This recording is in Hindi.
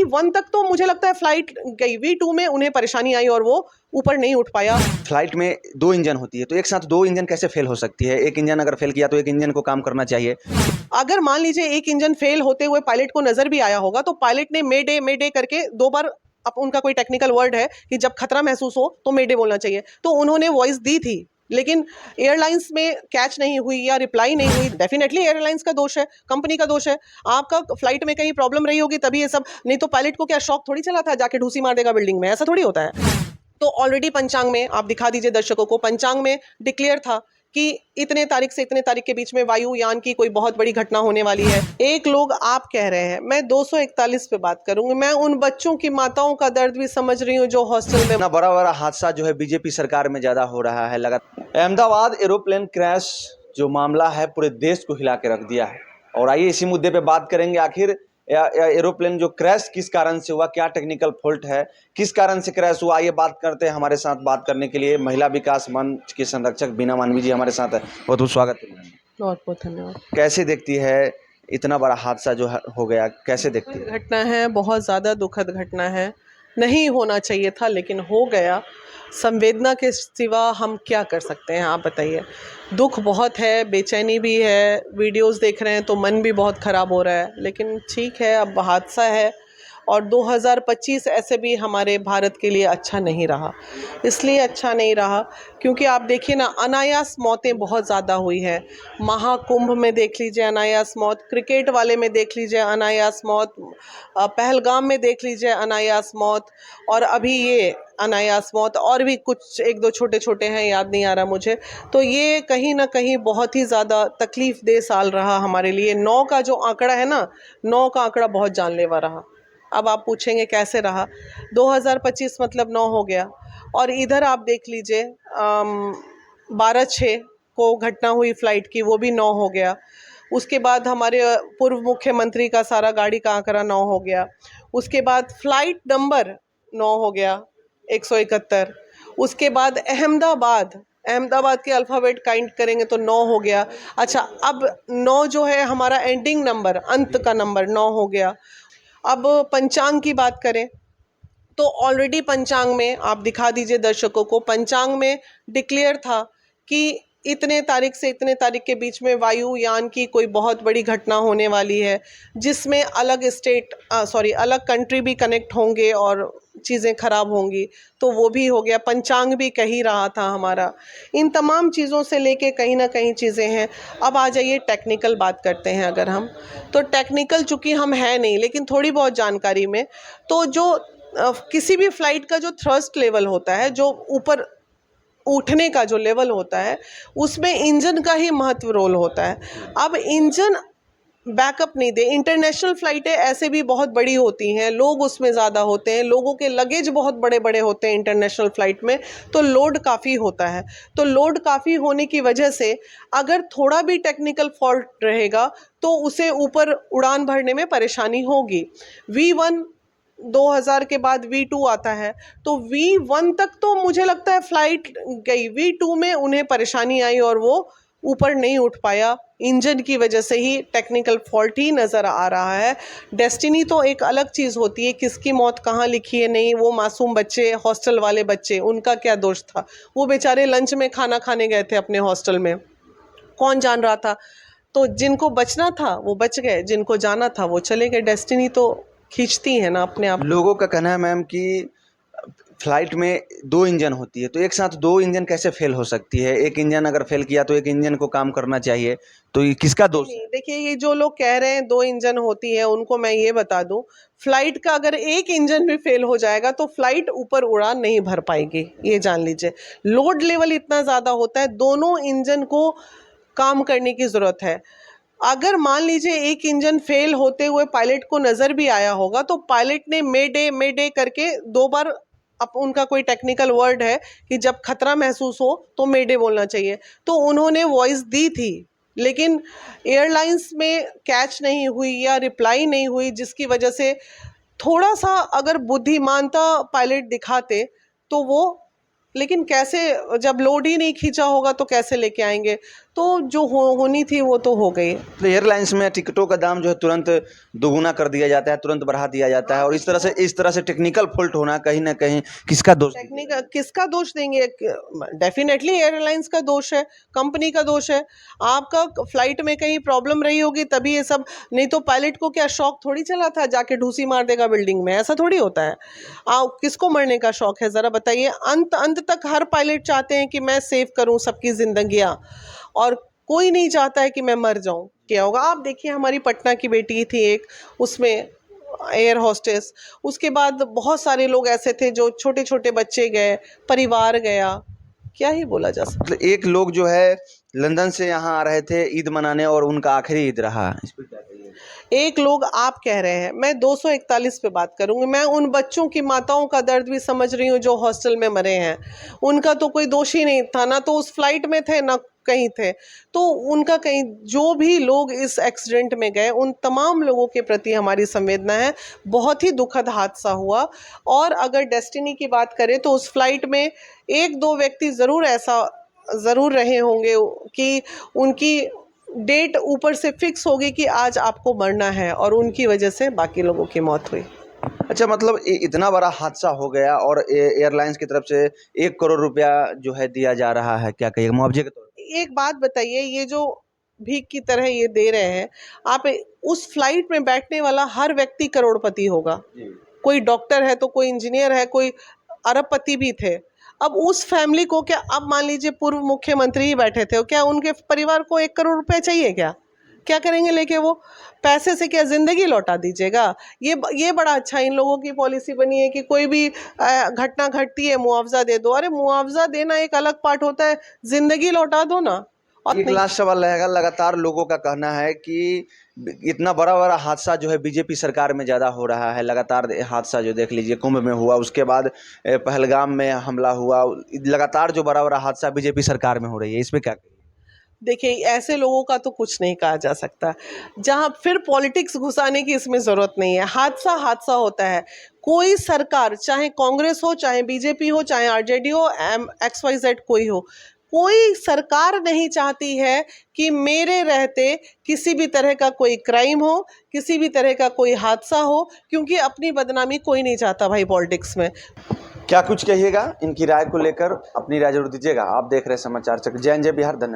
V1 तक तो मुझे लगता है फ्लाइट गई, V2 में उन्हें परेशानी आई और वो ऊपर नहीं उठ पाया। फ्लाइट में 2 इंजन होती है तो एक साथ 2 इंजन कैसे फेल हो सकती है? एक इंजन अगर फेल किया तो एक इंजन को काम करना चाहिए। अगर मान लीजिए एक इंजन फेल होते हुए पायलट को नजर भी आया होगा तो पायलट ने मे डे करके 2 बार, अब उनका कोई टेक्निकल वर्ड है कि जब खतरा महसूस हो तो मे डे बोलना चाहिए, तो उन्होंने वॉइस दी थी, लेकिन एयरलाइंस में कैच नहीं हुई या रिप्लाई नहीं हुई। डेफिनेटली एयरलाइंस का दोष है, कंपनी का दोष है। आपका फ्लाइट में कहीं प्रॉब्लम रही होगी तभी ये सब, नहीं तो पायलट को क्या शौक थोड़ी चला था जाके ढूसी मार देगा बिल्डिंग में, ऐसा थोड़ी होता है। तो ऑलरेडी पंचांग में आप दिखा दीजिए दर्शकों को, पंचांग में डिक्लेयर था कि इतने तारीख से इतने तारीख के बीच में वायुयान की कोई बहुत बड़ी घटना होने वाली है। एक लोग आप कह रहे हैं, मैं 241 पे बात करूंगी, मैं उन बच्चों की माताओं का दर्द भी समझ रही हूँ जो हॉस्टल में। ना बड़ा हादसा जो है बीजेपी सरकार में ज्यादा हो रहा है लगातार। अहमदाबाद एरोप्लेन क्रैश जो मामला है पूरे देश को हिला के रख दिया है। और आइए इसी मुद्दे पे बात करेंगे, आखिर एरोप्लेन जो क्रैश किस कारण से हुआ, क्या टेक्निकल फॉल्ट है, किस कारण से क्रैश हुआ। आइए बात करते हैं। हमारे साथ बात करने के लिए महिला विकास मंच के संरक्षक बीना मानवी जी हमारे साथ है। बहुत बहुत स्वागत है। बहुत बहुत धन्यवाद। कैसे देखती है इतना बड़ा हादसा जो हो गया, कैसे देखती है? घटना है, बहुत ज़्यादा दुखद घटना है, नहीं होना चाहिए था लेकिन हो गया। संवेदना के सिवा हम क्या कर सकते हैं, आप बताइए। दुख बहुत है, बेचैनी भी है, वीडियोस देख रहे हैं तो मन भी बहुत ख़राब हो रहा है, लेकिन ठीक है, अब हादसा है। और 2025 ऐसे भी हमारे भारत के लिए अच्छा नहीं रहा। इसलिए अच्छा नहीं रहा क्योंकि आप देखिए ना, अनायास मौतें बहुत ज़्यादा हुई हैं। महाकुंभ में देख लीजिए अनायास मौत, क्रिकेट वाले में देख लीजिए अनायास मौत, पहलगाम में देख लीजिए अनायास मौत, और अभी ये अनायास मौत, और भी कुछ 1-2 छोटे छोटे हैं, याद नहीं आ रहा मुझे। तो ये कहीं ना कहीं बहुत ही ज़्यादा तकलीफ दे साल रहा हमारे लिए। 9 का जो आंकड़ा है ना, 9 का आंकड़ा बहुत जानलेवा रहा। अब आप पूछेंगे कैसे रहा, 2025 मतलब 9 हो गया। और इधर आप देख लीजिए 12/6 को घटना हुई फ्लाइट की, वो भी 9 हो गया। उसके बाद हमारे पूर्व मुख्यमंत्री का सारा गाड़ी का आंकड़ा 9 हो गया। उसके बाद फ्लाइट नंबर 9 हो गया 171। उसके बाद अहमदाबाद के अल्फ़ाबेट काउंट करेंगे तो 9 हो गया। अच्छा, अब 9 जो है हमारा एंडिंग नंबर, अंत का नंबर 9 हो गया। अब पंचांग की बात करें तो ऑलरेडी पंचांग में आप दिखा दीजिए दर्शकों को, पंचांग में डिक्लेयर था कि इतने तारीख से इतने तारीख के बीच में वायुयान की कोई बहुत बड़ी घटना होने वाली है, जिसमें अलग कंट्री भी कनेक्ट होंगे और चीज़ें ख़राब होंगी। तो वो भी हो गया, पंचांग भी कही रहा था हमारा। इन तमाम चीज़ों से लेके कहीं ना कहीं चीज़ें हैं। अब आ जाइए टेक्निकल बात करते हैं अगर हम, तो टेक्निकल चूँकि हम है नहीं लेकिन थोड़ी बहुत जानकारी में, तो जो किसी भी फ्लाइट का जो थ्रस्ट लेवल होता है, जो ऊपर उठने का जो लेवल होता है, उसमें इंजन का ही महत्व रोल होता है। अब इंजन बैकअप नहीं दे, इंटरनेशनल फ़्लाइटें ऐसे भी बहुत बड़ी होती हैं, लोग उसमें ज़्यादा होते हैं, लोगों के लगेज बहुत बड़े बड़े होते हैं इंटरनेशनल फ़्लाइट में, तो लोड काफ़ी होता है। तो लोड काफ़ी होने की वजह से अगर थोड़ा भी टेक्निकल फॉल्ट रहेगा तो उसे ऊपर उड़ान भरने में परेशानी होगी। V1 2000 के बाद V2 आता है, तो V1 तक तो मुझे लगता है फ्लाइट गई, V2 में उन्हें परेशानी आई और वो ऊपर नहीं उठ पाया। इंजन की वजह से ही टेक्निकल फॉल्ट ही नज़र आ रहा है। डेस्टिनी तो एक अलग चीज़ होती है, किसकी मौत कहाँ लिखी है, नहीं, वो मासूम बच्चे, हॉस्टल वाले बच्चे, उनका क्या दोष था? वो बेचारे लंच में खाना खाने गए थे अपने हॉस्टल में, कौन जान रहा था? तो जिनको बचना था वो बच गए, जिनको जाना था वो चले गए। डेस्टिनी तो खींचती है ना अपने आप। लोगों का कहना है मैम कि फ्लाइट में 2 इंजन होती है तो एक साथ 2 इंजन कैसे फेल हो सकती है? एक इंजन अगर फेल किया तो एक इंजन को काम करना चाहिए, तो ये किसका दोष है? देखिए, ये जो लोग कह रहे हैं 2 इंजन होती है, उनको मैं ये बता दूं, फ्लाइट का अगर एक इंजन भी फेल हो जाएगा तो फ्लाइट ऊपर उड़ान नहीं भर पाएगी, ये जान लीजिए। लोड लेवल इतना ज़्यादा होता है, दोनों इंजन को काम करने की ज़रूरत है। अगर मान लीजिए एक इंजन फेल होते हुए पायलट को नज़र भी आया होगा तो पायलट ने मे डे करके 2 बार, अब उनका कोई टेक्निकल वर्ड है कि जब खतरा महसूस हो तो मे डे बोलना चाहिए, तो उन्होंने वॉइस दी थी, लेकिन एयरलाइंस में कैच नहीं हुई या रिप्लाई नहीं हुई, जिसकी वजह से थोड़ा सा अगर बुद्धिमानता पायलट दिखाते तो वो लेकिन कैसे, जब लोड ही नहीं खींचा होगा तो कैसे लेके आएंगे। तो जो होनी थी वो तो हो गई। तो एयरलाइंस में टिकटों का दाम जो है तुरंत दोगुना कर दिया जाता है, तुरंत बढ़ा दिया जाता है, और इस तरह से टेक्निकल फॉल्ट होना कहीं ना कहीं किसका दोष? टेक्निक किसका दोष देंगे? डेफिनेटली एयरलाइंस का दोष है, कंपनी का दोष है। आपका फ्लाइट में कहीं प्रॉब्लम रही होगी तभी ये सब, नहीं तो पायलट को क्या शौक थोड़ी चला था जाके ढूसी मार देगा बिल्डिंग में, ऐसा थोड़ी होता है। किसको मरने का शौक है ज़रा बताइए? अंत तक हर पायलट चाहते हैं कि मैं सेव करूं सबकी जिंदगियां, और कोई नहीं चाहता है कि मैं मर जाऊं। क्या होगा आप देखिए, हमारी पटना की बेटी थी एक, उसमें एयर होस्टेस, उसके बाद बहुत सारे लोग ऐसे थे जो छोटे छोटे बच्चे गए, परिवार गया, क्या ही बोला जा सकता। मतलब एक लोग जो है लंदन से यहाँ आ रहे थे ईद मनाने, और उनका आखिरी ईद रहा, इस पर क्या कहिए? एक लोग आप कह रहे हैं, मैं 241 पे बात करूंगी। मैं उन बच्चों की माताओं का दर्द भी समझ रही हूँ जो हॉस्टल में मरे हैं। उनका तो कोई दोष ही नहीं था, ना तो उस फ्लाइट में थे ना कहीं थे। तो उनका कहीं, जो भी लोग इस एक्सीडेंट में गए उन तमाम लोगों के प्रति हमारी संवेदना है। बहुत ही दुखद हादसा हुआ। और अगर डेस्टिनी की बात करें तो उस फ्लाइट में एक दो व्यक्ति ज़रूर ऐसा ज़रूर रहे होंगे कि उनकी डेट ऊपर से फिक्स होगी कि आज आपको मरना है, और उनकी वजह से बाकी लोगों की मौत हुई। अच्छा, मतलब इतना बड़ा हादसा हो गया और एयरलाइंस की तरफ से 1 करोड़ रुपया जो है दिया जा रहा है, क्या कहिए मुआवजे के तौर पर? एक बात बताइए, ये जो भीख की तरह ये दे रहे हैं, आप उस फ्लाइट में बैठने वाला हर व्यक्ति करोड़पति होगा। कोई डॉक्टर है तो कोई इंजीनियर है, कोई अरबपति भी थे। अब उस फैमिली को क्या, अब मान लीजिए पूर्व मुख्यमंत्री ही बैठे थे, क्या उनके परिवार को 1 करोड़ रुपए चाहिए? क्या करेंगे लेके वो पैसे? से क्या जिंदगी लौटा दीजिएगा? ये बड़ा अच्छा इन लोगों की पॉलिसी बनी है कि कोई भी घटना घटती है मुआवजा दे दो। अरे मुआवजा देना एक अलग पार्ट होता है, जिंदगी लौटा दो ना। और एक लास्ट सवाल रहेगा, लगातार लोगों का कहना है कि इतना बड़ा बड़ा हादसा जो है बीजेपी सरकार में ज़्यादा हो रहा है। लगातार हादसा जो देख लीजिए, कुंभ में हुआ, उसके बाद पहलगाम में हमला हुआ, लगातार जो बड़ा बड़ा हादसा बीजेपी सरकार में हो रही है, इस पे क्या कहिए? देखिए, ऐसे लोगों का तो कुछ नहीं कहा जा सकता। जहाँ फिर पॉलिटिक्स घुसाने की इसमें ज़रूरत नहीं है। हादसा हादसा होता है। कोई सरकार, चाहे कांग्रेस हो, चाहे बीजेपी हो, चाहे आरजेडी हो, XYZ कोई हो, कोई सरकार नहीं चाहती है कि मेरे रहते किसी भी तरह का कोई क्राइम हो, किसी भी तरह का कोई हादसा हो, क्योंकि अपनी बदनामी कोई नहीं चाहता भाई पॉलिटिक्स में। क्या कुछ कहिएगा इनकी राय को लेकर? अपनी राय जरूर दीजिएगा। आप देख रहे हैं समाचार चक्र। जय हिंद, जय बिहार। धन्यवाद।